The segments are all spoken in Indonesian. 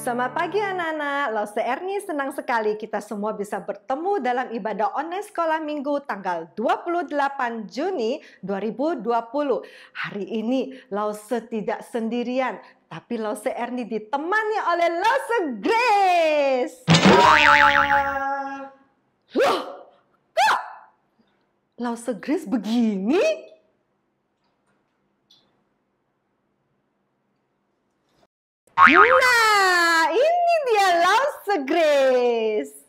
Selamat pagi anak-anak, Lause Erni senang sekali kita semua bisa bertemu dalam ibadah online sekolah minggu tanggal 28 Juni 2020. Hari ini Lause tidak sendirian, tapi Lause Erni ditemani oleh Lause Grace. Loh, kok Lause Grace begini? Nah, ini dia Lause Grace.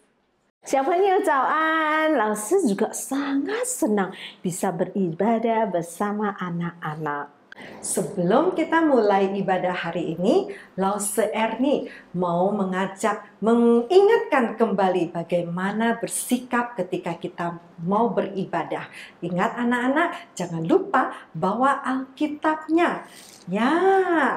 小朋友早安，老师juga sangat senang bisa beribadah bersama anak-anak. Sebelum kita mulai ibadah hari ini, Lause Erni mau mengingatkan kembali bagaimana bersikap ketika kita mau beribadah. Ingat anak-anak, jangan lupa bawa Alkitabnya. Ya,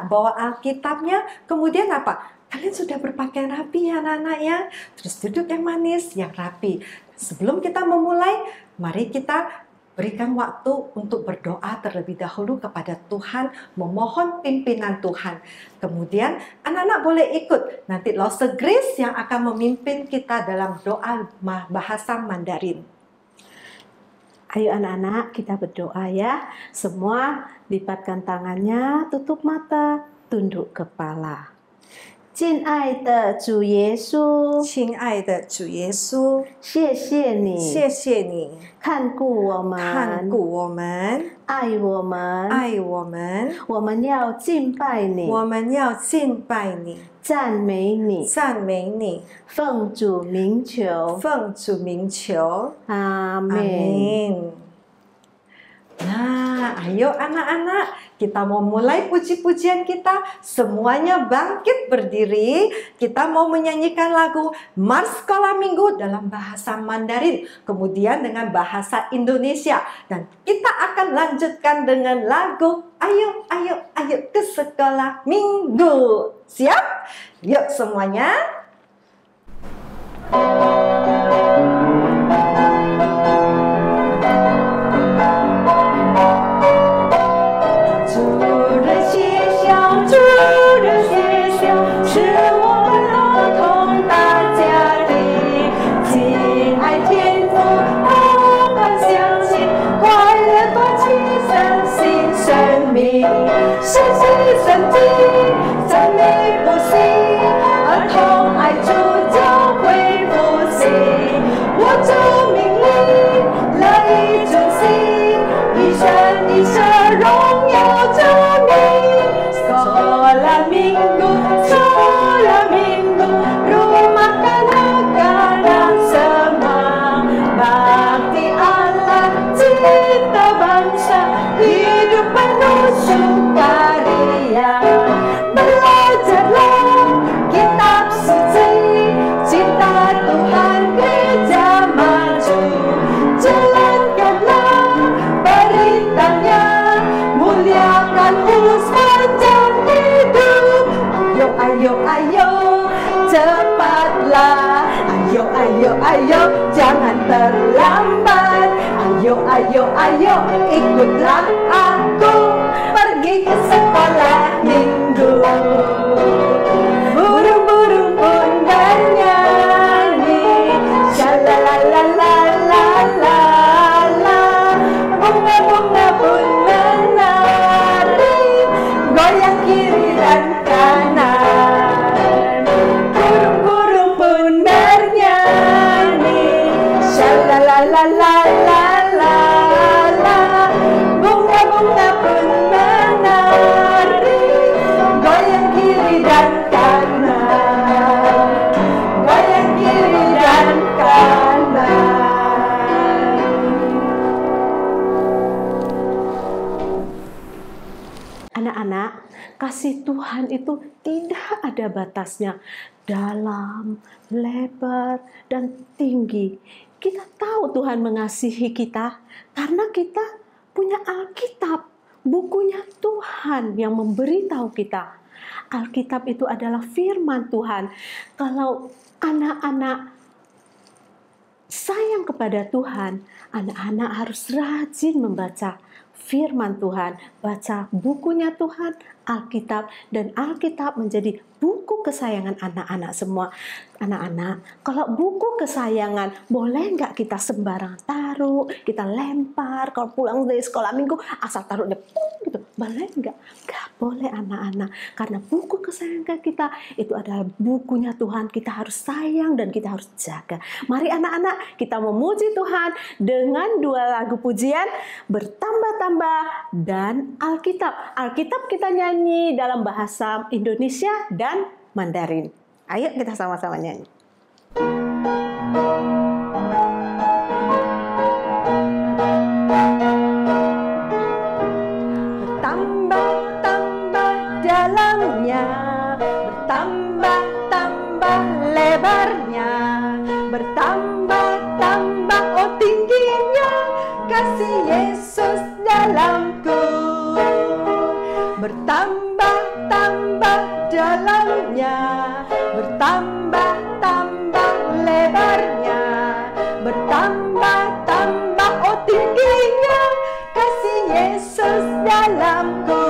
bawa Alkitabnya, kemudian apa? Kalian sudah berpakaian rapi ya anak-anak ya? Terus duduk yang manis, yang rapi. Sebelum kita memulai, mari kita berikan waktu untuk berdoa terlebih dahulu kepada Tuhan, memohon pimpinan Tuhan. Kemudian anak-anak boleh ikut. Nanti Lause Grace yang akan memimpin kita dalam doa bahasa Mandarin. Ayo anak-anak kita berdoa ya. Semua lipatkan tangannya, tutup mata, tunduk kepala. 亲爱的主耶稣，亲爱的主耶稣，谢谢你，谢谢你看顾我们，看顾我们，爱我们，爱我们，我们要敬拜你，我们要敬拜你，赞美你，赞美你，奉主名求，奉主名求，阿门。 Amin. Nah, ayo anak-anak, kita mau mulai puji-pujian kita. Semuanya bangkit berdiri. Kita mau menyanyikan lagu Mars Sekolah Minggu dalam bahasa Mandarin, kemudian dengan bahasa Indonesia. Dan kita akan lanjutkan dengan lagu Ayo, ayo, ayo ke sekolah minggu. Siap? Yuk semuanya. Ayo, jangan terlambat. Ayo, ayo, ayo, ikutlah aku pergi ke sekolah minggu. Burung-burung pun bernyanyi, shalalalalala. Bunga-bunga pun menari, goyang kiri dan kanan. Burung-burung pun la la la la la, bunga-bunga pun menari, goyang kiri dan kanan, goyang kiri dan kanan. Anak-anak, kasih Tuhan itu tidak ada batasnya, dalam, lebar, dan tinggi. Kita tahu Tuhan mengasihi kita karena kita punya Alkitab, bukunya Tuhan yang memberitahu kita. Alkitab itu adalah firman Tuhan. Kalau anak-anak sayang kepada Tuhan, anak-anak harus rajin membaca firman Tuhan, baca bukunya Tuhan, Alkitab, dan Alkitab menjadi buku kesayangan anak-anak semua. Anak-anak, kalau buku kesayangan, boleh nggak kita sembarang taruh, kita lempar, kalau pulang dari sekolah minggu, asal taruh depan gitu, boleh nggak? Nggak boleh anak-anak, karena buku kesayangan kita itu adalah bukunya Tuhan, kita harus sayang dan kita harus jaga. Mari anak-anak, kita memuji Tuhan dengan 2 lagu pujian, Bertambah-tambah dan Alkitab. Alkitab kita nyanyi dalam bahasa Indonesia dan Mandarin. Ayo kita sama-sama nyanyi. Bertambah-tambah dalamnya, bertambah-tambah lebarnya, bertambah-tambah oh tingginya kasih Yesus dalamku. Bertambah-tambah dalamnya, bertambah-tambah lebarnya, bertambah-tambah oh tingginya kasih Yesus dalamku.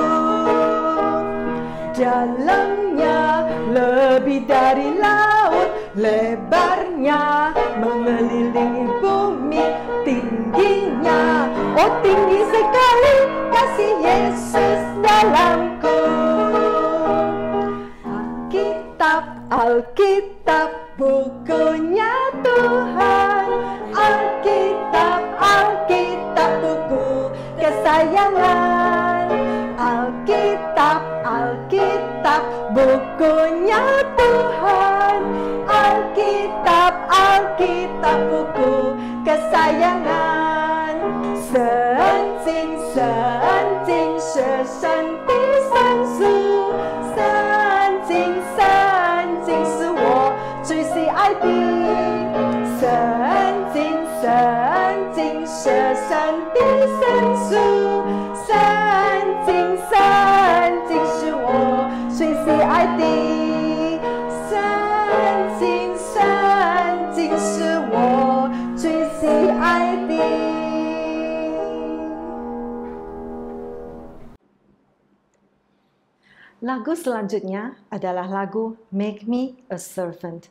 Dalamnya lebih dari laut, lebarnya mengelilingi bumi, tingginya oh tinggi sekali kasih Yesus dalamku. Alkitab bukunya Tuhan, Alkitab buku kesayangan, Alkitab bukunya Tuhan, Alkitab buku kesayangan. Seanjing sesanti sansu, seanjing是我最喜爱的。seanjing是山的山树，seanjing是我最喜爱的。seanjing是我最喜爱的。Lagu selanjutnya adalah lagu Make Me a Servant.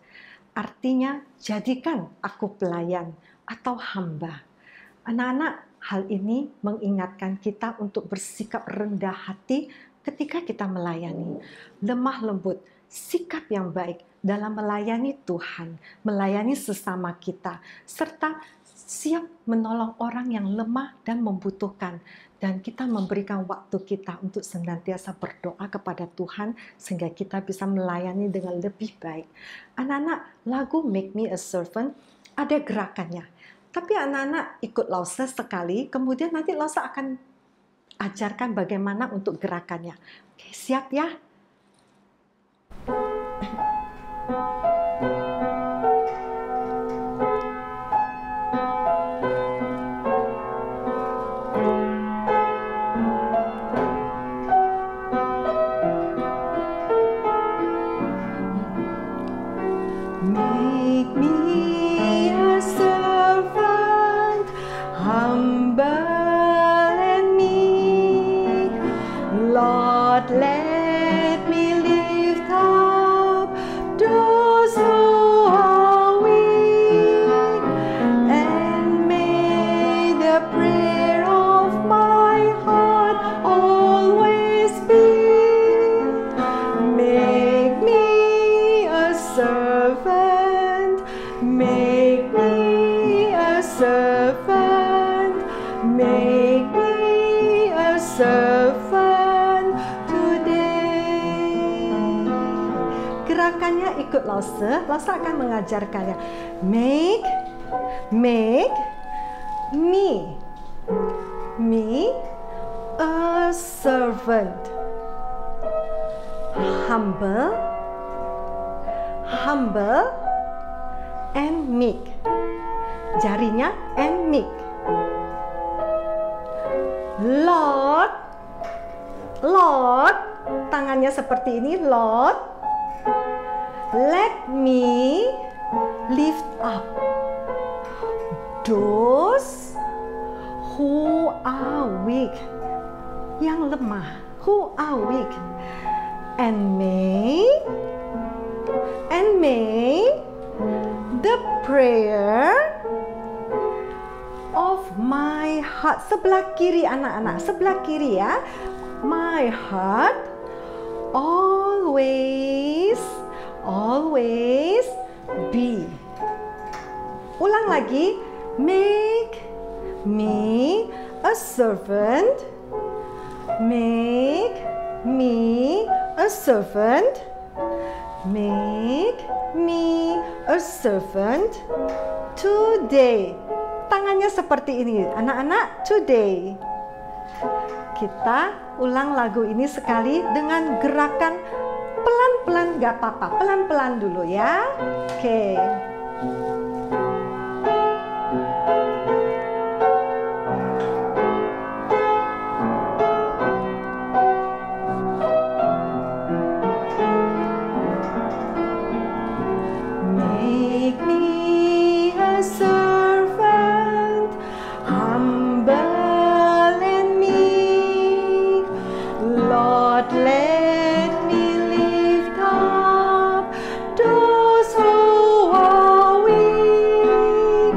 Artinya, jadikan aku pelayan atau hamba. Anak-anak, hal ini mengingatkan kita untuk bersikap rendah hati ketika kita melayani. Lemah lembut, sikap yang baik dalam melayani Tuhan, melayani sesama kita, serta siap menolong orang yang lemah dan membutuhkan. Dan kita memberikan waktu kita untuk senantiasa berdoa kepada Tuhan sehingga kita bisa melayani dengan lebih baik. Anak-anak, lagu Make Me a Servant ada gerakannya. Tapi anak-anak ikut Lause sekali, kemudian nanti Lause akan ajarkan bagaimana untuk gerakannya. Oke, siap ya? Make me a servant, humble and meek. Lord, let me lift up those who are weak, and may the prayer of my heart always be, make me a servant, make me a servant, make me a servant today. Gerakannya ikut Lause, Lause akan mengajarkannya. Make me a servant, humble and meek. Jarinya and meek. Lord, tangannya seperti ini. Lord, let me lift up those who are weak. yang lemah, who are weak. And may the prayer of my heart. Sebelah kiri anak-anak, sebelah kiri ya. My heart always be. Ulang lagi. Make me a servant. Make me a servant. Make me a servant today. Tangannya seperti ini, anak-anak, today. Kita ulang lagu ini sekali dengan gerakan pelan-pelan, gak apa-apa, pelan-pelan dulu ya. Oke. Make me a servant, humble and meek. Lord, let me lift up those who are weak,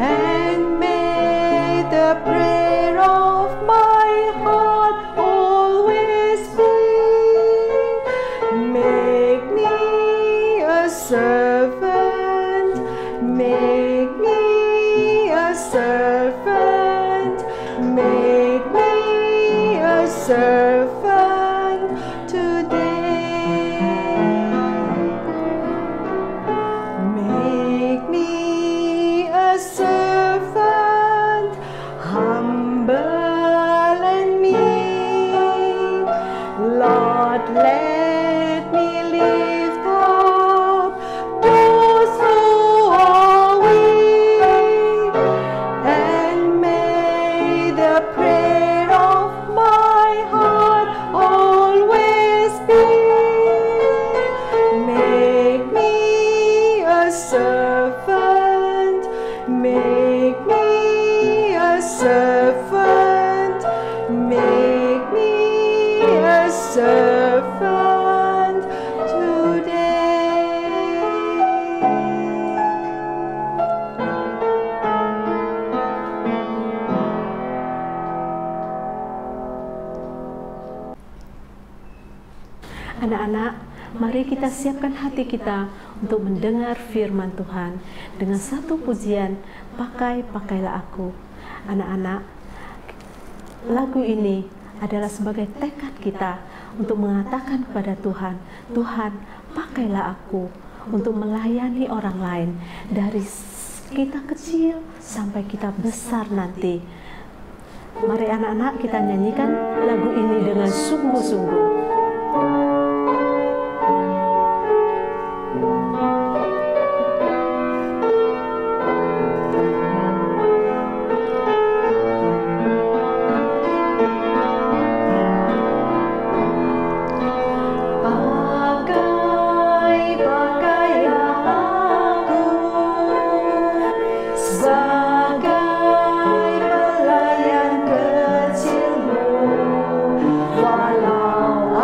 and may the prayer of my heart always be. Make me a servant, make me a servant, make me a servant today. Make me a servant, humble and meek. Lord, let me lift up those who are weak, and may the prayer of my heart always be. Make me a servant, make me a servant, make me a servant today. Anak-anak, mari kita siapkan hati kita untuk mendengar firman Tuhan dengan satu pujian, Pakailah Aku. Anak-anak, lagu ini adalah sebagai tekad kita untuk mengatakan kepada Tuhan, Tuhan, pakailah aku untuk melayani orang lain dari kita kecil sampai kita besar nanti. Mari anak-anak kita nyanyikan lagu ini dengan sungguh-sungguh. Sebagai pelayan kecilmu, walau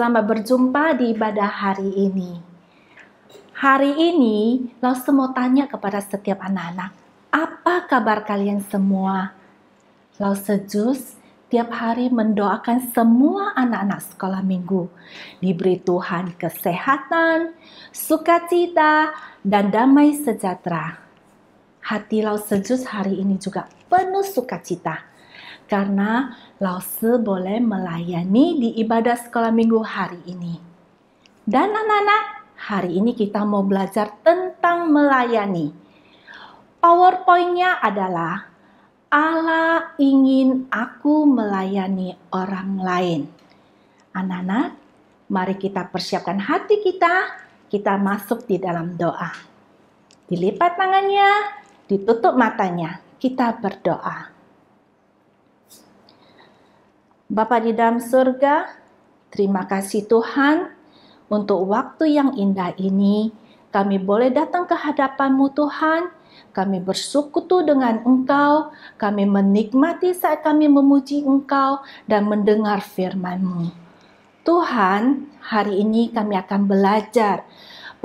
selamat berjumpa di ibadah hari ini. Hari ini, Lause mau tanya kepada setiap anak-anak, apa kabar kalian semua? Lause Jus tiap hari mendoakan semua anak-anak sekolah minggu diberi Tuhan kesehatan, sukacita, dan damai sejahtera. Hati Lause Jus hari ini juga penuh sukacita karena Lause boleh melayani di ibadah sekolah minggu hari ini. Dan anak-anak, hari ini kita mau belajar tentang melayani. PowerPoint-nya adalah Allah ingin aku melayani orang lain. Anak-anak, mari kita persiapkan hati kita masuk di dalam doa. Dilipat tangannya, ditutup matanya, kita berdoa. Bapa di dalam surga, terima kasih Tuhan untuk waktu yang indah ini. Kami boleh datang ke hadapan-Mu Tuhan. Kami bersekutu dengan Engkau. Kami menikmati saat kami memuji Engkau dan mendengar firman-Mu. Tuhan, hari ini kami akan belajar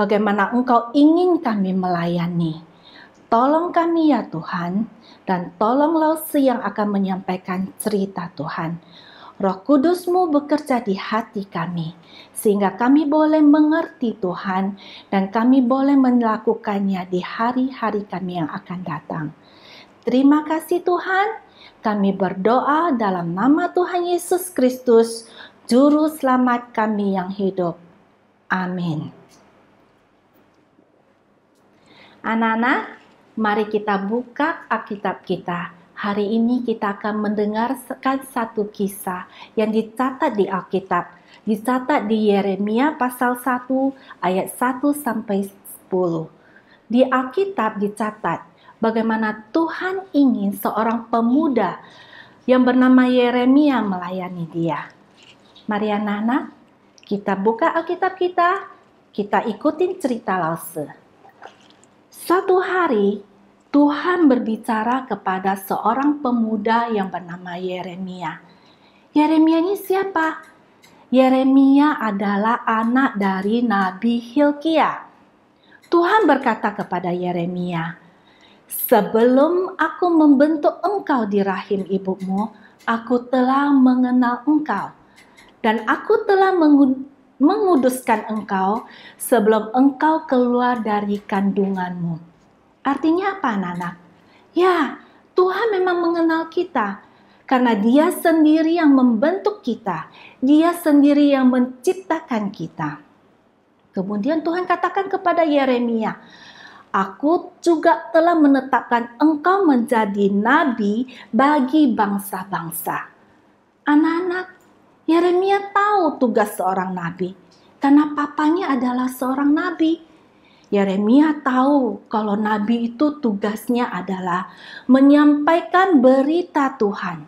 bagaimana Engkau ingin kami melayani. Tolong kami ya Tuhan, dan tolong Lause yang akan menyampaikan cerita Tuhan. Roh Kudus-Mu bekerja di hati kami, sehingga kami boleh mengerti Tuhan, dan kami boleh melakukannya di hari-hari kami yang akan datang. Terima kasih Tuhan, kami berdoa dalam nama Tuhan Yesus Kristus, Juru Selamat kami yang hidup. Amin. Anak-anak, mari kita buka Alkitab kita. Hari ini kita akan mendengarkan satu kisah yang dicatat di Alkitab. Dicatat di Yeremia pasal 1 ayat 1 sampai 10. Di Alkitab dicatat bagaimana Tuhan ingin seorang pemuda yang bernama Yeremia melayani dia. Mari anak-anak, kita buka Alkitab kita ikutin cerita Lause. Suatu hari, Tuhan berbicara kepada seorang pemuda yang bernama Yeremia. Yeremia ini siapa? Yeremia adalah anak dari Nabi Hilkia. Tuhan berkata kepada Yeremia, "Sebelum aku membentuk engkau di rahim ibumu, aku telah mengenal engkau. Dan aku telah menguduskan engkau sebelum engkau keluar dari kandunganmu." Artinya apa anak-anak? Ya, Tuhan memang mengenal kita. Karena Dia sendiri yang membentuk kita. Dia sendiri yang menciptakan kita. Kemudian Tuhan katakan kepada Yeremia, "Aku juga telah menetapkan engkau menjadi nabi bagi bangsa-bangsa." Anak-anak, Yeremia tahu tugas seorang nabi. Karena papanya adalah seorang nabi. Yeremia tahu kalau nabi itu tugasnya adalah menyampaikan berita Tuhan.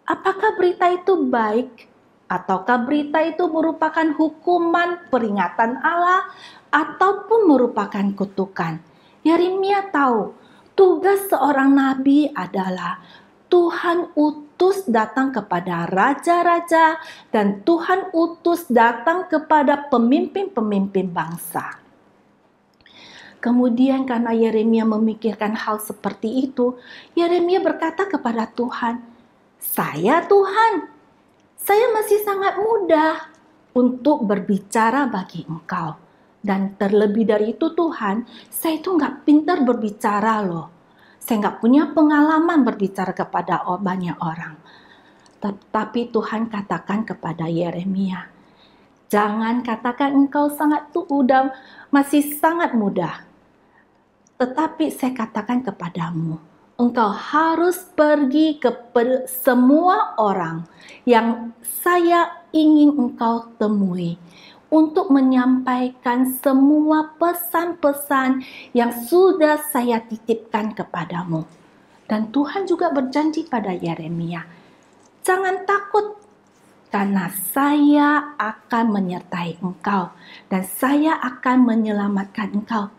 Apakah berita itu baik? Ataukah berita itu merupakan hukuman, peringatan Allah, ataupun merupakan kutukan? Yeremia tahu tugas seorang nabi adalah Tuhan utus datang kepada raja-raja dan Tuhan utus datang kepada pemimpin-pemimpin bangsa. Kemudian karena Yeremia memikirkan hal seperti itu, Yeremia berkata kepada Tuhan, Tuhan, saya masih sangat muda untuk berbicara bagi Engkau. Dan terlebih dari itu Tuhan, saya itu nggak pintar berbicara loh. Saya nggak punya pengalaman berbicara kepada banyak orang." Tetapi Tuhan katakan kepada Yeremia, "Jangan katakan engkau masih sangat muda. Tetapi saya katakan kepadamu, engkau harus pergi ke semua orang yang saya ingin engkau temui untuk menyampaikan semua pesan-pesan yang sudah saya titipkan kepadamu." Dan Tuhan juga berjanji pada Yeremia, "Jangan takut, karena saya akan menyertai engkau dan saya akan menyelamatkan engkau."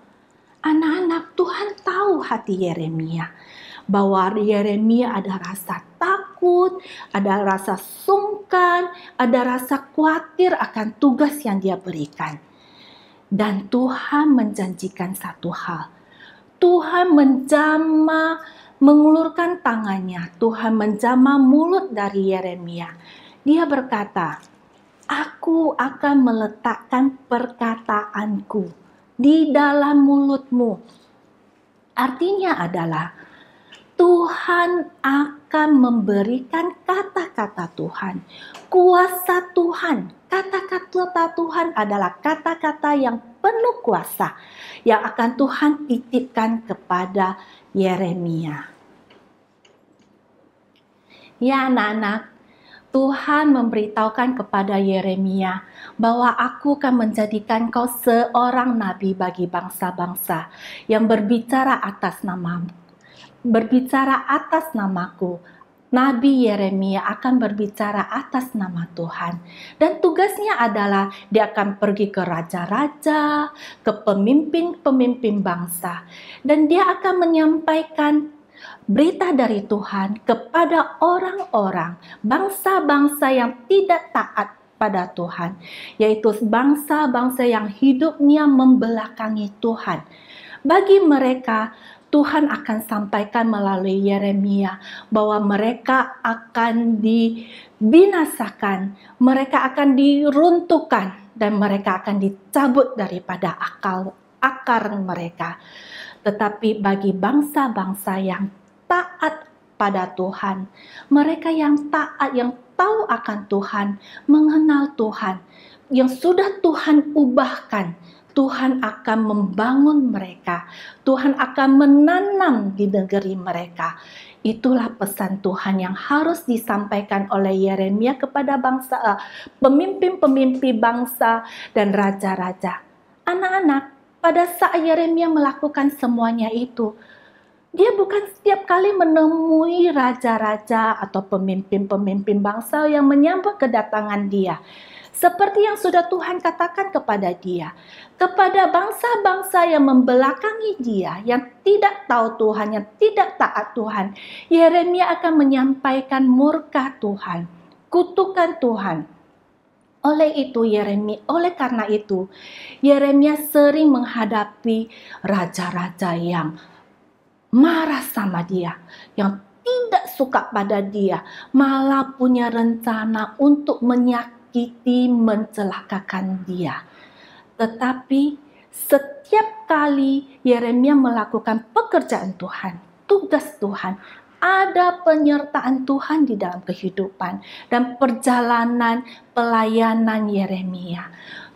Anak-anak, Tuhan tahu hati Yeremia, bahwa Yeremia ada rasa takut takut, ada rasa sungkan, ada rasa khawatir akan tugas yang dia berikan. Dan Tuhan menjanjikan satu hal. Tuhan menjamah, mengulurkan tangannya. Tuhan menjamah mulut dari Yeremia. Dia berkata, "Aku akan meletakkan perkataanku di dalam mulutmu." Artinya adalah Tuhan akan memberikan kata-kata Tuhan, kuasa Tuhan. Kata-kata Tuhan adalah kata-kata yang penuh kuasa yang akan Tuhan titipkan kepada Yeremia. Ya anak-anak, Tuhan memberitahukan kepada Yeremia bahwa aku akan menjadikan kau seorang nabi bagi bangsa-bangsa yang berbicara atas namaku. Nabi Yeremia akan berbicara atas nama Tuhan. Dan tugasnya adalah dia akan pergi ke raja-raja, ke pemimpin-pemimpin bangsa. Dan dia akan menyampaikan berita dari Tuhan kepada orang-orang, bangsa-bangsa yang tidak taat pada Tuhan. Yaitu bangsa-bangsa yang hidupnya membelakangi Tuhan. Bagi mereka, Tuhan akan sampaikan melalui Yeremia bahwa mereka akan dibinasakan, mereka akan diruntuhkan, dan mereka akan dicabut daripada akar mereka. Tetapi bagi bangsa-bangsa yang taat pada Tuhan, mereka yang taat, yang tahu akan Tuhan, mengenal Tuhan, yang sudah Tuhan ubahkan, Tuhan akan membangun mereka. Tuhan akan menanam di negeri mereka. Itulah pesan Tuhan yang harus disampaikan oleh Yeremia kepada bangsa, pemimpin-pemimpin bangsa dan raja-raja. Anak-anak, pada saat Yeremia melakukan semuanya itu, dia bukan setiap kali menemui raja-raja atau pemimpin-pemimpin bangsa yang menyambut kedatangan dia. Seperti yang sudah Tuhan katakan kepada dia, kepada bangsa-bangsa yang membelakangi dia, yang tidak tahu Tuhan, yang tidak taat Tuhan, Yeremia akan menyampaikan murka Tuhan, kutukan Tuhan. Oleh karena itu, Yeremia sering menghadapi raja-raja yang marah sama dia, yang tidak suka pada dia, malah punya rencana untuk mencelakakan dia. Tetapi setiap kali Yeremia melakukan pekerjaan Tuhan, tugas Tuhan, ada penyertaan Tuhan di dalam kehidupan dan perjalanan pelayanan Yeremia.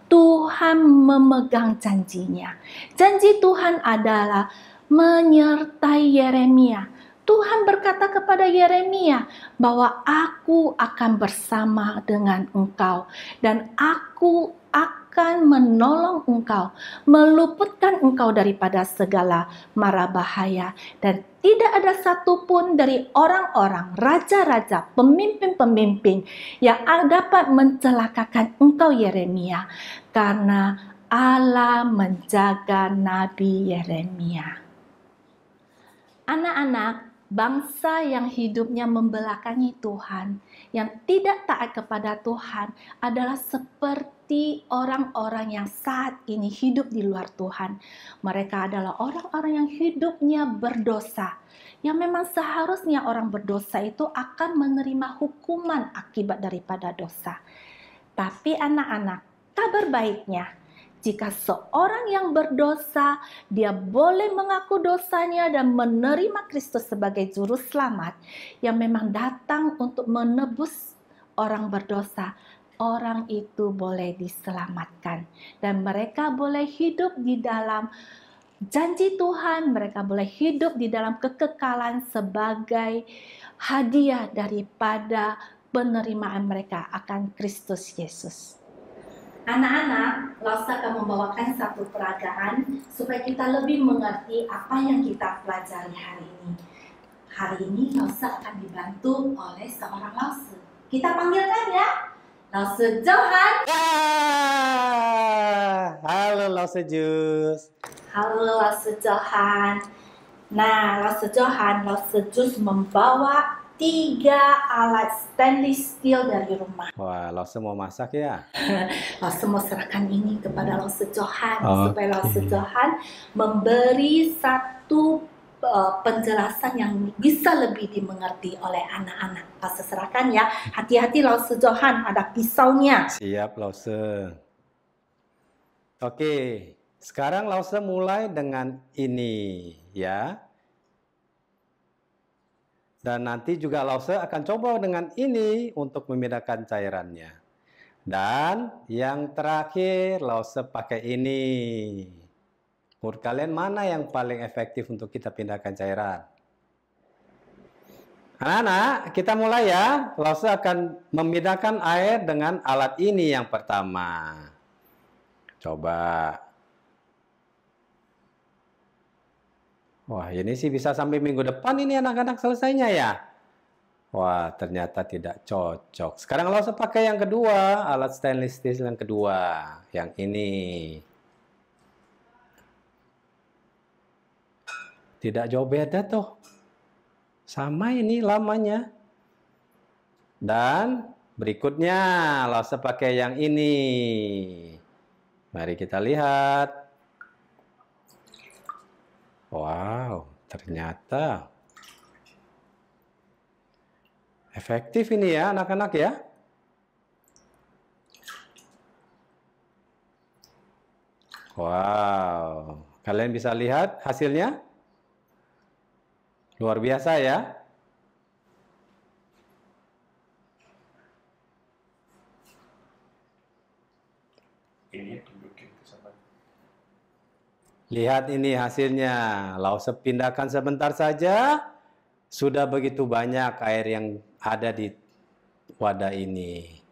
Tuhan memegang janjinya. Janji Tuhan adalah menyertai Yeremia. Tuhan berkata kepada Yeremia bahwa aku akan bersama dengan engkau dan aku akan menolong engkau, meluputkan engkau daripada segala mara bahaya, dan tidak ada satupun dari orang-orang, raja-raja, pemimpin-pemimpin yang dapat mencelakakan engkau Yeremia, karena Allah menjaga Nabi Yeremia. Anak-anak, bangsa yang hidupnya membelakangi Tuhan, yang tidak taat kepada Tuhan, adalah seperti orang-orang yang saat ini hidup di luar Tuhan. Mereka adalah orang-orang yang hidupnya berdosa. Yang memang seharusnya orang berdosa itu akan menerima hukuman akibat daripada dosa. Tapi anak-anak, kabar baiknya, jika seorang yang berdosa, dia boleh mengaku dosanya dan menerima Kristus sebagai juru selamat yang memang datang untuk menebus orang berdosa. Orang itu boleh diselamatkan dan mereka boleh hidup di dalam janji Tuhan, mereka boleh hidup di dalam kekekalan sebagai hadiah daripada penerimaan mereka akan Kristus Yesus. Anak-anak, Lasa akan membawakan satu peragaan supaya kita lebih mengerti apa yang kita pelajari hari ini. Hari ini Lasa akan dibantu oleh seorang Lause. Kita panggilkan ya, Lause Johan. Halo Lause Jus. Halo Lause Johan. Nah, Lause Johan, Lause Jus membawa 3 alat stainless steel dari rumah. Wah, Lause mau masak ya? Lause mau serahkan ini kepada Lause Johan supaya Oke. Lause Johan memberi satu penjelasan yang bisa lebih dimengerti oleh anak-anak. Lause serahkan ya. Hati-hati Lause Johan, ada pisaunya. Siap, Lause. Oke, sekarang Lause mulai dengan ini ya. Dan nanti juga Lause akan coba dengan ini untuk memindahkan cairannya. Dan yang terakhir Lause pakai ini. Menurut kalian mana yang paling efektif untuk kita pindahkan cairan? Anak-anak, kita mulai ya. Lause akan memindahkan air dengan alat ini yang pertama. Coba. Wah, ini sih bisa sampai minggu depan ini anak-anak selesainya ya. Wah, ternyata tidak cocok. Sekarang Lause pakai yang kedua, alat stainless steel yang kedua. Yang ini. Tidak jauh beda tuh. Sama ini lamanya. Dan berikutnya Lause pakai yang ini. Mari kita lihat. Wow, ternyata efektif ini ya anak-anak ya. Wow, kalian bisa lihat hasilnya? Luar biasa ya. Lihat ini hasilnya. Lause pindahkan sebentar saja. Sudah begitu banyak air yang ada di wadah ini.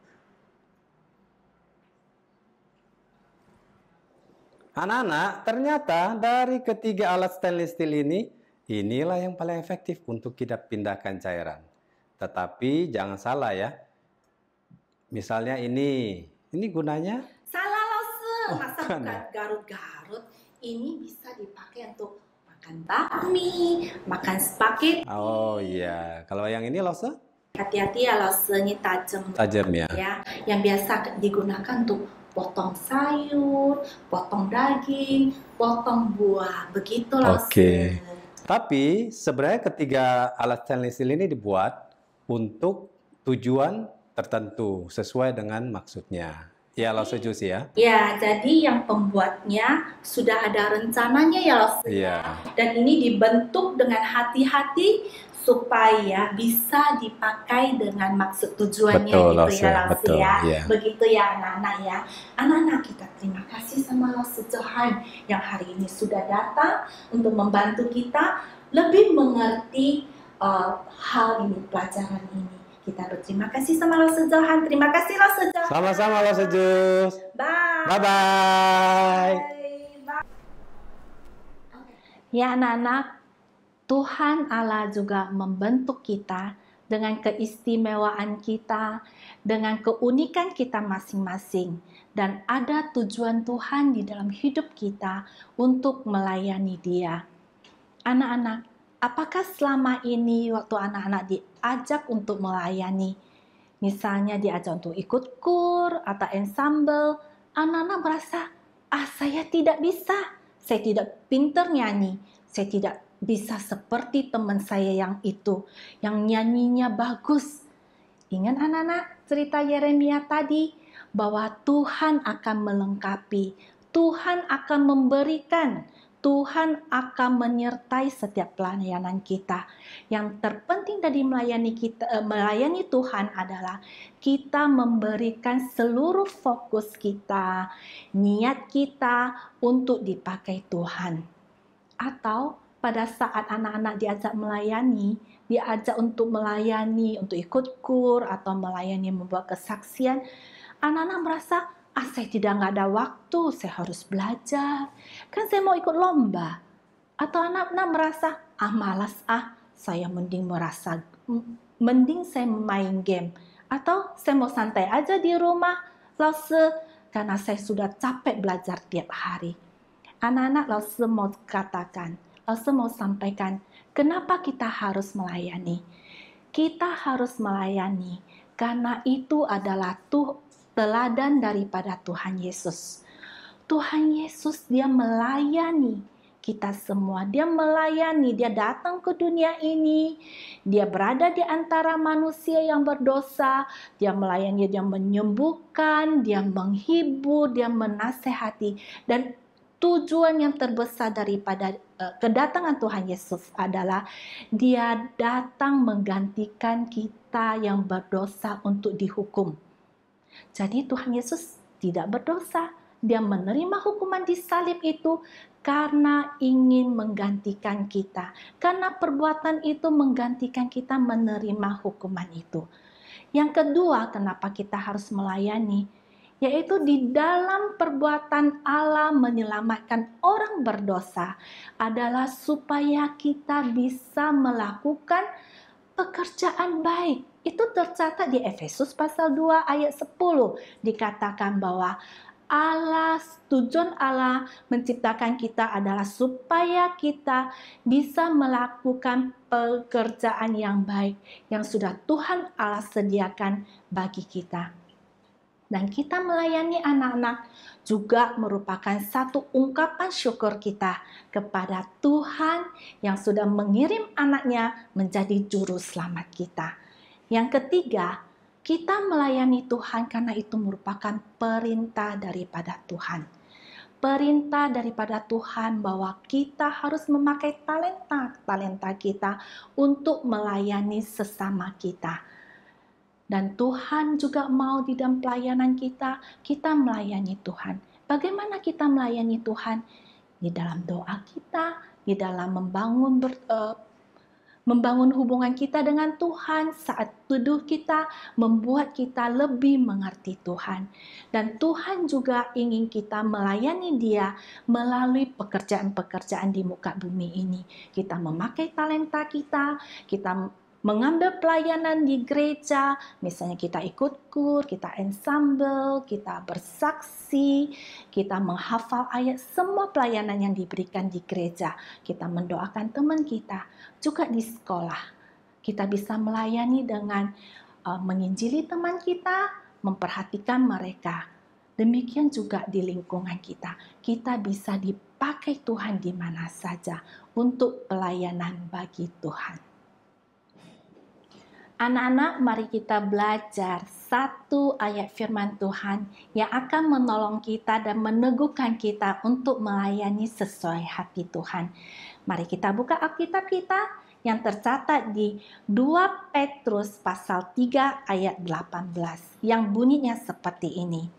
Anak-anak, ternyata dari ketiga alat stainless steel ini, inilah yang paling efektif untuk kita pindahkan cairan. Tetapi jangan salah ya. Misalnya ini gunanya? Salah Lause, masa bukan bukan ya? Garut-garut. Ini bisa dipakai untuk makan bakmi, makan spaghetti. Oh iya, kalau yang ini Lause? Hati-hati ya Lause, ini tajam. Tajam ya. Ya, yang biasa digunakan untuk potong sayur, potong daging, potong buah. Begitu Lause. Oke. Tapi sebenarnya ketiga alat stainless steel ini dibuat untuk tujuan tertentu sesuai dengan maksudnya. Ya, Lause Juicy ya. Ya, jadi yang pembuatnya sudah ada rencananya ya Lause. Iya. Dan ini dibentuk dengan hati-hati supaya bisa dipakai dengan maksud tujuannya Betul, gitu Lause. ya Lause Betul, ya. iya. Begitu ya anak-anak ya. Anak-anak kita terima kasih sama Lause Johan yang hari ini sudah datang untuk membantu kita lebih mengerti hal ini, pelajaran ini. Kita berterima kasih sama Lause Johan. Terima kasih Lause Johan. Sama-sama Lause Juice. Bye. Bye-bye. Ya anak-anak, Tuhan Allah juga membentuk kita dengan keistimewaan kita, dengan keunikan kita masing-masing. Dan ada tujuan Tuhan di dalam hidup kita untuk melayani Dia. Anak-anak, apakah selama ini waktu anak-anak diajak untuk melayani, misalnya diajak untuk ikut kur atau ensemble, anak-anak merasa, saya tidak bisa, saya tidak pintar nyanyi, saya tidak bisa seperti teman saya yang itu, yang nyanyinya bagus. Ingat anak-anak cerita Yeremia tadi, bahwa Tuhan akan melengkapi, Tuhan akan memberikan, Tuhan akan menyertai setiap pelayanan kita. Yang terpenting dari melayani Tuhan adalah kita memberikan seluruh fokus kita, niat kita untuk dipakai Tuhan. Atau pada saat anak-anak diajak melayani, diajak untuk melayani, untuk ikut kur atau melayani membuat kesaksian, anak-anak merasa, saya nggak ada waktu, saya harus belajar. Kan saya mau ikut lomba. Atau anak-anak merasa, malas saya mending saya main game. Atau saya mau santai aja di rumah, Lause, karena saya sudah capek belajar tiap hari. Anak-anak Lause mau katakan, Lause mau sampaikan, kenapa kita harus melayani? Kita harus melayani karena itu adalah teladan daripada Tuhan Yesus. Tuhan Yesus dia melayani kita semua. Dia melayani, dia datang ke dunia ini. Dia berada di antara manusia yang berdosa. Dia melayani, dia menyembuhkan, dia menghibur, dia menasehati. Dan tujuan yang terbesar daripada kedatangan Tuhan Yesus adalah dia datang menggantikan kita yang berdosa untuk dihukum. Jadi Tuhan Yesus tidak berdosa. Dia menerima hukuman di salib itu karena ingin menggantikan kita. Karena perbuatan itu menggantikan kita menerima hukuman itu. Yang kedua, kenapa kita harus melayani? Yaitu di dalam perbuatan Allah menyelamatkan orang berdosa adalah supaya kita bisa melakukan pekerjaan baik. Itu tercatat di Efesus pasal 2 ayat 10. Dikatakan bahwa tujuan Allah menciptakan kita adalah supaya kita bisa melakukan pekerjaan yang baik yang sudah Tuhan Allah sediakan bagi kita. Dan kita melayani anak-anak juga merupakan satu ungkapan syukur kita kepada Tuhan yang sudah mengirim anaknya menjadi juru selamat kita. Yang ketiga, kita melayani Tuhan karena itu merupakan perintah daripada Tuhan. Perintah daripada Tuhan bahwa kita harus memakai talenta kita untuk melayani sesama kita. Dan Tuhan juga mau di dalam pelayanan kita melayani Tuhan. Bagaimana kita melayani Tuhan? Di dalam doa kita, di dalam membangun hubungan kita dengan Tuhan saat teduh kita, membuat kita lebih mengerti Tuhan. Dan Tuhan juga ingin kita melayani Dia melalui pekerjaan-pekerjaan di muka bumi ini. Kita memakai talenta kita mengambil pelayanan di gereja, misalnya kita ikut kur, kita ensemble, kita bersaksi, kita menghafal ayat, semua pelayanan yang diberikan di gereja. Kita mendoakan teman kita, juga di sekolah. Kita bisa melayani dengan menginjili teman kita, memperhatikan mereka. Demikian juga di lingkungan kita. Kita bisa dipakai Tuhan di mana saja untuk pelayanan bagi Tuhan. Anak-anak, mari kita belajar satu ayat firman Tuhan yang akan menolong kita dan meneguhkan kita untuk melayani sesuai hati Tuhan. Mari kita buka Alkitab kita yang tercatat di 2 Petrus pasal 3 ayat 18 yang bunyinya seperti ini.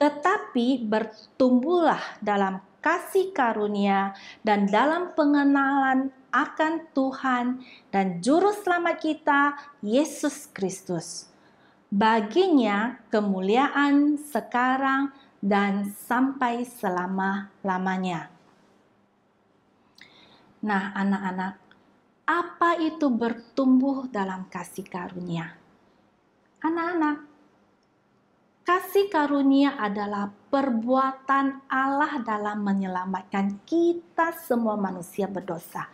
Tetapi bertumbuhlah dalam kasih karunia dan dalam pengenalan akan Tuhan dan Juru Selamat kita, Yesus Kristus. Baginya kemuliaan sekarang dan sampai selama-lamanya. Nah, anak-anak, apa itu bertumbuh dalam kasih karunia? Anak-anak, kasih karunia adalah perbuatan Allah dalam menyelamatkan kita semua manusia berdosa.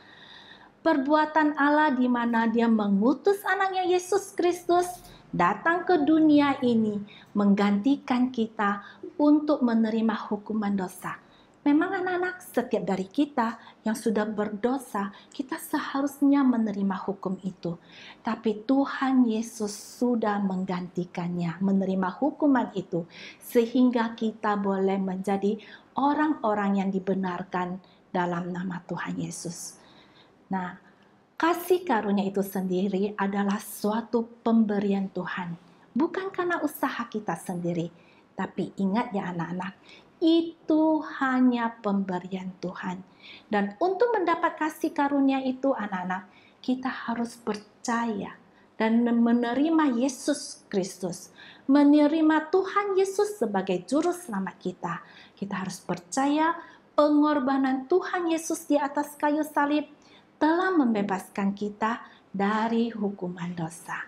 Perbuatan Allah di mana Dia mengutus anaknya Yesus Kristus datang ke dunia ini menggantikan kita untuk menerima hukuman dosa. Memang anak-anak, setiap dari kita yang sudah berdosa, kita seharusnya menerima hukum itu. Tapi Tuhan Yesus sudah menggantikannya, menerima hukuman itu, sehingga kita boleh menjadi orang-orang yang dibenarkan dalam nama Tuhan Yesus. Nah, kasih karunia itu sendiri adalah suatu pemberian Tuhan. Bukan karena usaha kita sendiri. Tapi ingat ya anak-anak, itu hanya pemberian Tuhan. Dan untuk mendapat kasih karunia itu anak-anak, kita harus percaya dan menerima Yesus Kristus. Menerima Tuhan Yesus sebagai juru selamat kita. Kita harus percaya pengorbanan Tuhan Yesus di atas kayu salib telah membebaskan kita dari hukuman dosa.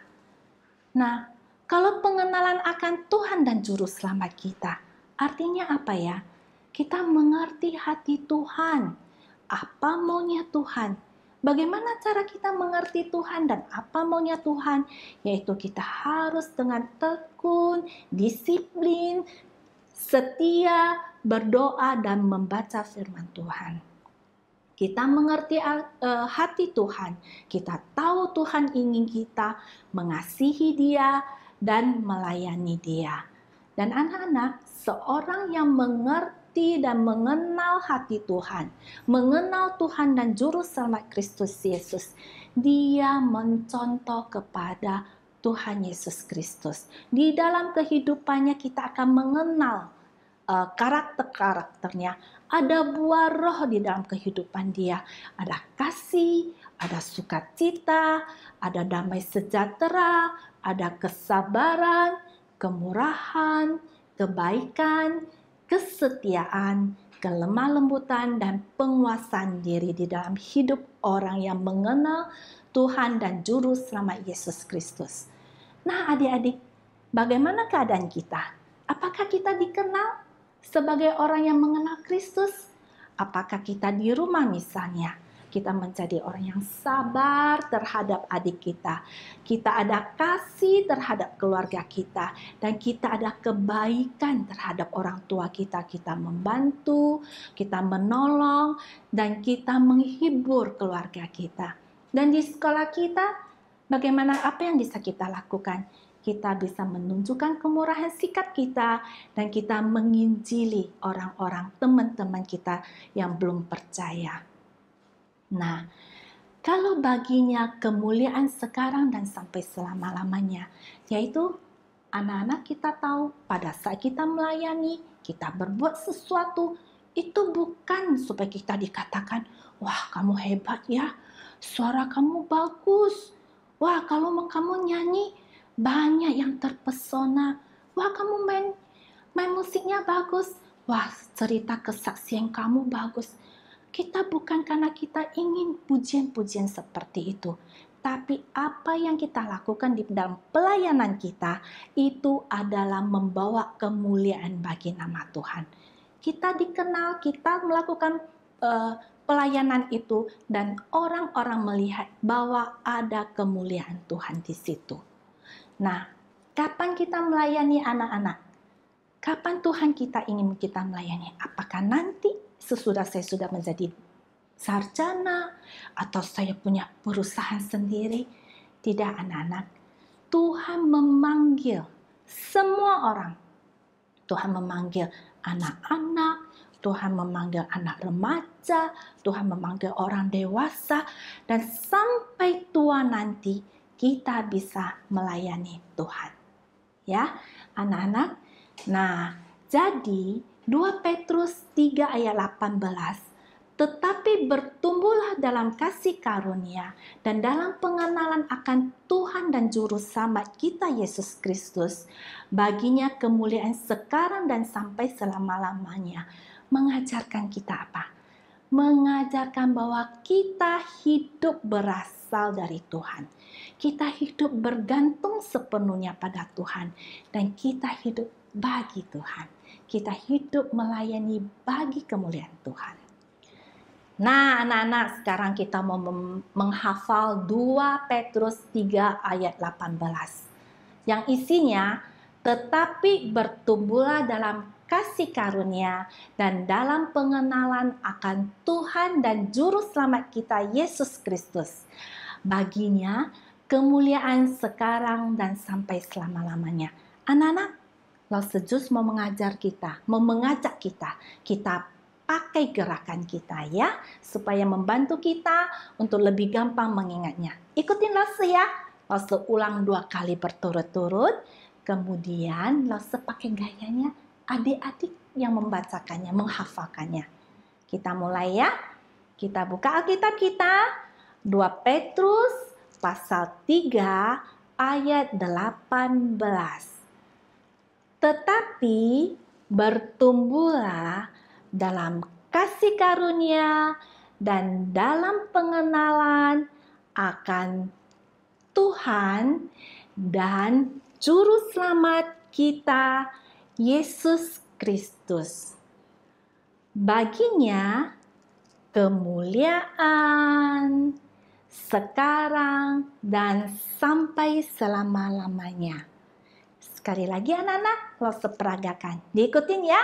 Nah, kalau pengenalan akan Tuhan dan Juru Selamat kita, artinya apa ya? Kita mengerti hati Tuhan. Apa maunya Tuhan? Bagaimana cara kita mengerti Tuhan dan apa maunya Tuhan? Yaitu kita harus dengan tekun, disiplin, setia, berdoa dan membaca firman Tuhan. Kita mengerti hati Tuhan, kita tahu Tuhan ingin kita mengasihi Dia dan melayani Dia. Dan anak-anak, seorang yang mengerti dan mengenal hati Tuhan, mengenal Tuhan dan Juru Selamat Kristus Yesus, dia mencontoh kepada Tuhan Yesus Kristus. Di dalam kehidupannya kita akan mengenal karakter-karakternya. Ada buah roh di dalam kehidupan dia. Ada kasih, ada sukacita, ada damai sejahtera, ada kesabaran, kemurahan, kebaikan, kesetiaan, kelemah lembutan, dan penguasaan diri di dalam hidup orang yang mengenal Tuhan dan Juru Selamat Yesus Kristus. Nah, adik-adik, bagaimana keadaan kita? Apakah kita dikenal sebagai orang yang mengenal Kristus? Apakah kita di rumah misalnya, kita menjadi orang yang sabar terhadap adik kita. Kita ada kasih terhadap keluarga kita. Dan kita ada kebaikan terhadap orang tua kita. Kita membantu, kita menolong, dan kita menghibur keluarga kita. Dan di sekolah kita, bagaimana apa yang bisa kita lakukan? Kita bisa menunjukkan kemurahan sikap kita dan kita menginjili orang-orang, teman-teman kita yang belum percaya. Nah, kalau baginya kemuliaan sekarang dan sampai selama-lamanya, yaitu anak-anak kita tahu pada saat kita melayani, kita berbuat sesuatu, itu bukan supaya kita dikatakan, wah kamu hebat ya, suara kamu bagus, wah kalau kamu nyanyi, banyak yang terpesona, wah kamu main musiknya bagus, wah cerita kesaksian kamu bagus. Kita bukan karena kita ingin pujian-pujian seperti itu. Tapi apa yang kita lakukan di dalam pelayanan kita, itu adalah membawa kemuliaan bagi nama Tuhan. Kita dikenal, kita melakukan pelayanan itu, dan orang-orang melihat bahwa ada kemuliaan Tuhan di situ. Nah, kapan kita melayani anak-anak? Kapan Tuhan kita ingin kita melayani? Apakah nanti sesudah saya sudah menjadi sarjana atau saya punya perusahaan sendiri? Tidak, anak-anak. Tuhan memanggil semua orang. Tuhan memanggil anak-anak, Tuhan memanggil anak remaja, Tuhan memanggil orang dewasa, dan sampai tua nanti kita bisa melayani Tuhan. Ya, anak-anak. Nah, jadi 2 Petrus 3 ayat 18, tetapi bertumbuhlah dalam kasih karunia dan dalam pengenalan akan Tuhan dan Juru Selamat kita Yesus Kristus. Baginya kemuliaan sekarang dan sampai selama-lamanya. Mengajarkan kita apa? Mengajarkan bahwa kita hidup berasal dari Tuhan. Kita hidup bergantung sepenuhnya pada Tuhan. Dan kita hidup bagi Tuhan. Kita hidup melayani bagi kemuliaan Tuhan. Nah, anak-anak, sekarang kita mau menghafal 2 Petrus 3 ayat 18. Yang isinya, tetapi bertumbuhlah dalam kasih karunia dan dalam pengenalan akan Tuhan dan Juru Selamat kita Yesus Kristus. Baginya kemuliaan sekarang dan sampai selama-lamanya. Anak-anak, Lause Jus mau mengajar kita, mau mengajak kita pakai gerakan kita ya, supaya membantu kita untuk lebih gampang mengingatnya. Ikutin Lause ya. Lause ulang 2 kali berturut-turut, kemudian Lause pakai gayanya adik-adik yang membacakannya, menghafalkannya. Kita mulai ya. Kita buka Alkitab kita, 2 Petrus pasal 3 ayat 18. Tetapi bertumbuhlah dalam kasih karunia dan dalam pengenalan akan Tuhan dan Juru Selamat kita Yesus Kristus. Baginya kemuliaan, sekarang, dan sampai selama-lamanya. Sekali lagi anak-anak, Lause peragakan. Diikutin ya.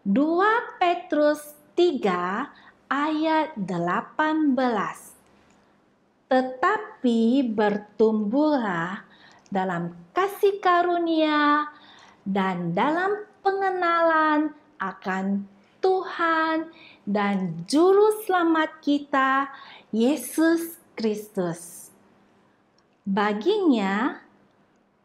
2 Petrus 3 ayat 18. Tetapi bertumbuhlah dalam kasih karunia dan dalam pengenalan akan Tuhan dan Juru Selamat kita, Yesus Kristus. Baginya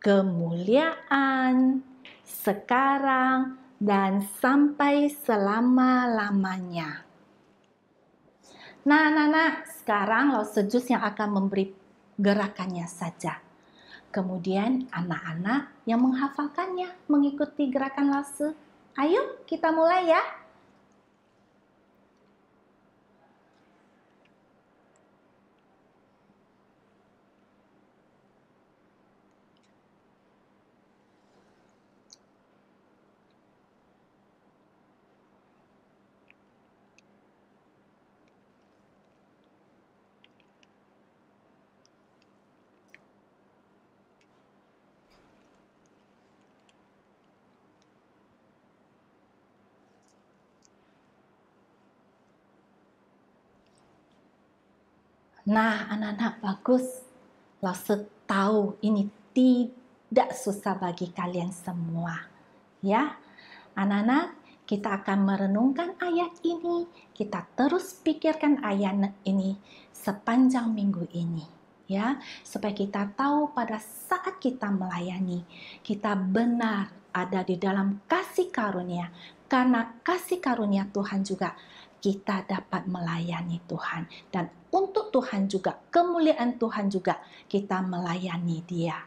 kemuliaan sekarang dan sampai selama-lamanya. Nah, anak-anak, sekarang Lause Jus yang akan memberi gerakannya saja. Kemudian anak-anak yang menghafalkannya mengikuti gerakan Lause. Ayo kita mulai ya. Nah, anak-anak bagus. Lause tahu ini tidak susah bagi kalian semua. Ya, anak-anak, kita akan merenungkan ayat ini. Kita terus pikirkan ayat ini sepanjang minggu ini. Ya, supaya kita tahu pada saat kita melayani, kita benar ada di dalam kasih karunia. Karena kasih karunia Tuhan juga kita dapat melayani Tuhan. Dan untuk Tuhan juga, kemuliaan Tuhan juga, kita melayani Dia.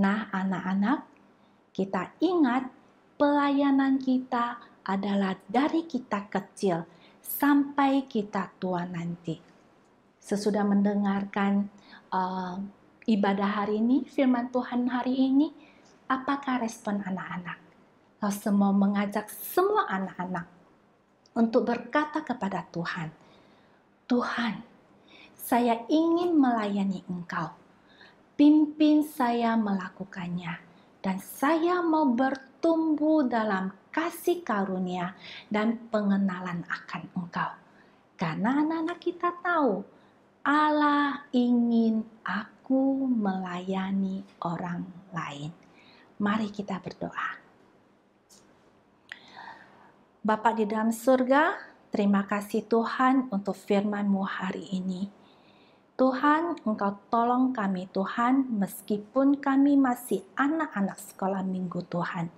Nah, anak-anak, kita ingat pelayanan kita adalah dari kita kecil sampai kita tua nanti. Sesudah mendengarkan ibadah hari ini, firman Tuhan hari ini, apakah respon anak-anak? Lause mau mengajak semua anak-anak untuk berkata kepada Tuhan, Tuhan, saya ingin melayani Engkau. Pimpin saya melakukannya. Dan saya mau bertumbuh dalam kasih karunia dan pengenalan akan Engkau. Karena anak-anak kita tahu, Allah ingin aku melayani orang lain. Mari kita berdoa. Bapa di dalam surga, terima kasih Tuhan untuk firman-Mu hari ini. Tuhan, Engkau tolong kami Tuhan, meskipun kami masih anak-anak sekolah minggu Tuhan.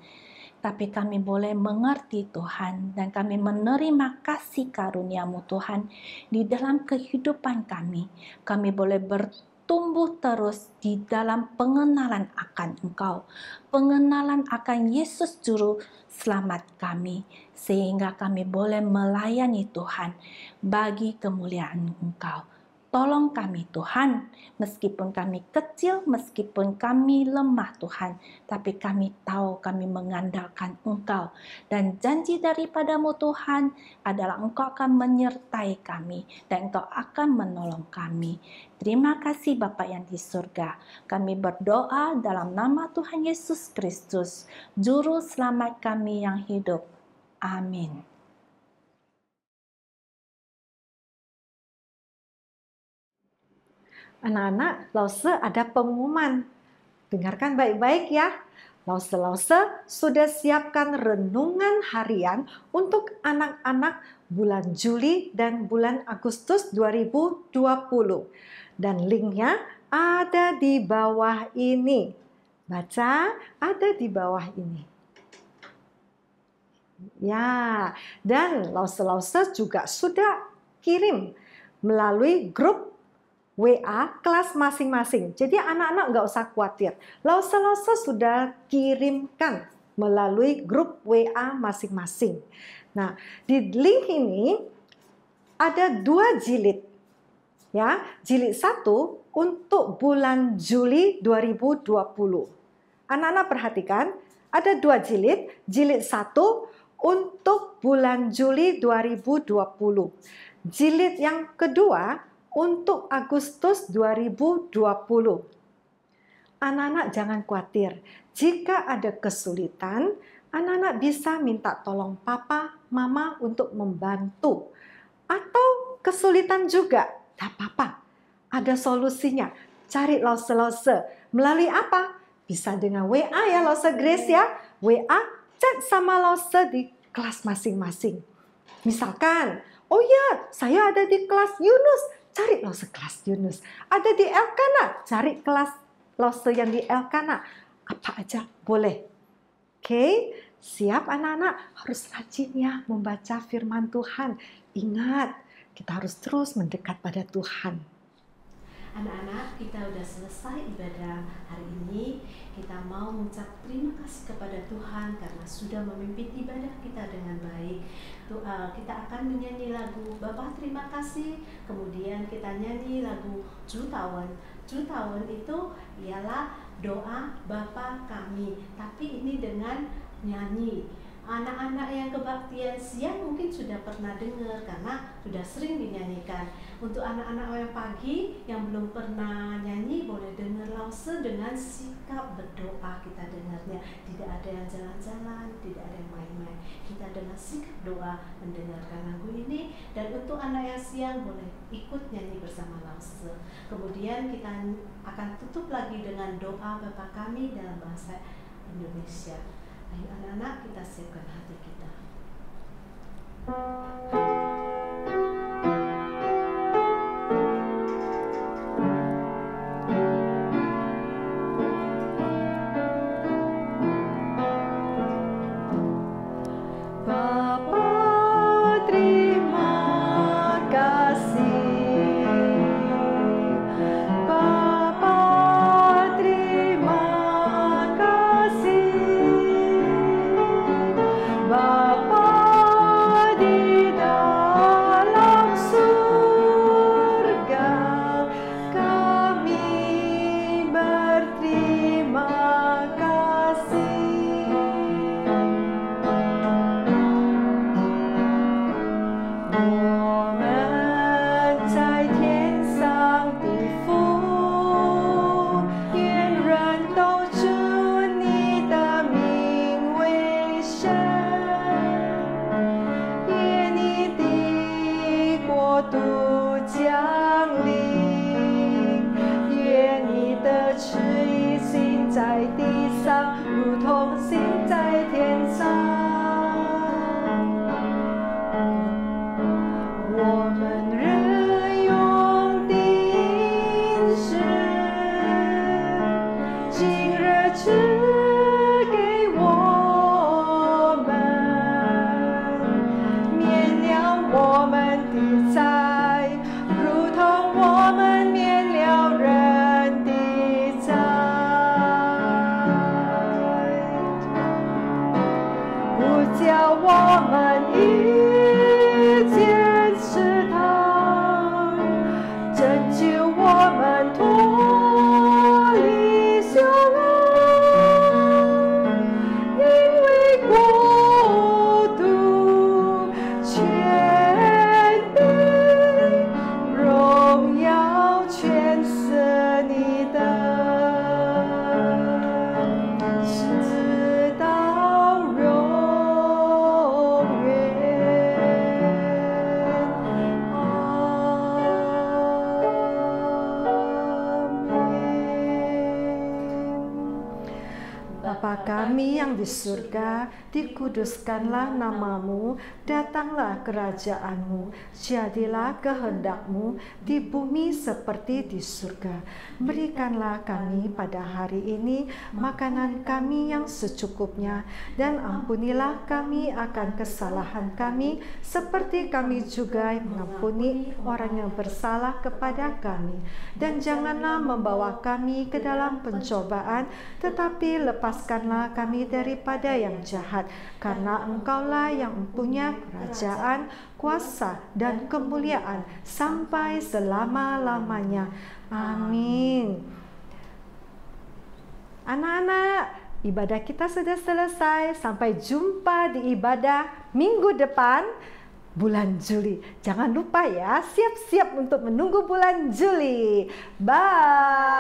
Tapi kami boleh mengerti Tuhan, dan kami menerima kasih karunia-Mu Tuhan di dalam kehidupan kami. Kami boleh bertumbuh terus di dalam pengenalan akan Engkau. Pengenalan akan Yesus Juru Selamat kami. Sehingga kami boleh melayani Tuhan bagi kemuliaan Engkau. Tolong kami Tuhan, meskipun kami kecil, meskipun kami lemah Tuhan, tapi kami tahu kami mengandalkan Engkau. Dan janji daripadamu Tuhan adalah Engkau akan menyertai kami dan Engkau akan menolong kami. Terima kasih Bapa yang di surga. Kami berdoa dalam nama Tuhan Yesus Kristus, Juru Selamat kami yang hidup. Amin. Anak-anak, Lause ada pengumuman. Dengarkan baik-baik ya. Lause sudah siapkan renungan harian untuk anak-anak bulan Juli dan bulan Agustus 2020. Dan linknya ada di bawah ini. Baca, ada di bawah ini. Ya, dan Lause juga sudah kirim melalui grup WA kelas masing-masing. Jadi anak-anak nggak usah khawatir. Lause sudah kirimkan melalui grup WA masing-masing. Nah, di link ini ada 2 jilid. Ya, jilid 1 untuk bulan Juli 2020. Anak-anak perhatikan, ada 2 jilid. Jilid 1 untuk bulan Juli 2020. Jilid yang kedua untuk Agustus 2020. Anak-anak jangan khawatir. Jika ada kesulitan, anak-anak bisa minta tolong papa, mama untuk membantu. Atau kesulitan juga, tak apa-apa. Ada solusinya. Cari lause-lause. Melalui apa? Bisa dengan WA ya, lause Grace ya. WA, chat sama lause di kelas masing-masing. Misalkan, oh ya, saya ada di kelas Yunus. Cari lause kelas Yunus. Ada di Elkana, cari kelas lause yang di Elkana. Apa aja boleh. Oke, siap anak-anak? Harus rajin ya membaca firman Tuhan. Ingat, kita harus terus mendekat pada Tuhan. Anak-anak, kita udah selesai ibadah hari ini. Kita mau mengucap terima kasih kepada Tuhan karena sudah memimpin ibadah kita dengan baik. Kita akan menyanyi lagu Bapa terima kasih. Kemudian kita nyanyi lagu Jutawan. Jutawan itu ialah doa Bapa kami. Tapi ini dengan nyanyi. Anak-anak yang kebaktian siang mungkin sudah pernah dengar karena sudah sering dinyanyikan. Untuk anak-anak yang pagi yang belum pernah nyanyi, boleh dengar lause dengan sikap berdoa kita dengarnya. Tidak ada yang jalan-jalan, tidak ada yang main-main. Kita dengan sikap doa mendengarkan lagu ini. Dan untuk anak yang siang boleh ikut nyanyi bersama lause. Kemudian kita akan tutup lagi dengan doa Bapa kami dalam bahasa Indonesia. Ayo anak-anak, kita siapkan hati kita. Bapa kami yang di surga, dikuduskanlah namamu, datanglah kerajaanmu, jadilah kehendakmu di bumi seperti di surga. Berikanlah kami pada hari ini makanan kami yang secukupnya, dan ampunilah kami akan kesalahan kami, seperti kami juga mengampuni orang yang bersalah kepada kami. Dan janganlah membawa kami ke dalam pencobaan, tetapi lepaskanlah kami daripada yang jahat, karena Engkaulah yang mempunyai kerajaan, kuasa, dan kemuliaan sampai selama-lamanya. Amin. Anak-anak, ibadah kita sudah selesai. Sampai jumpa di ibadah minggu depan. bulan Juli. Jangan lupa ya, siap-siap untuk menunggu bulan Juli. Bye.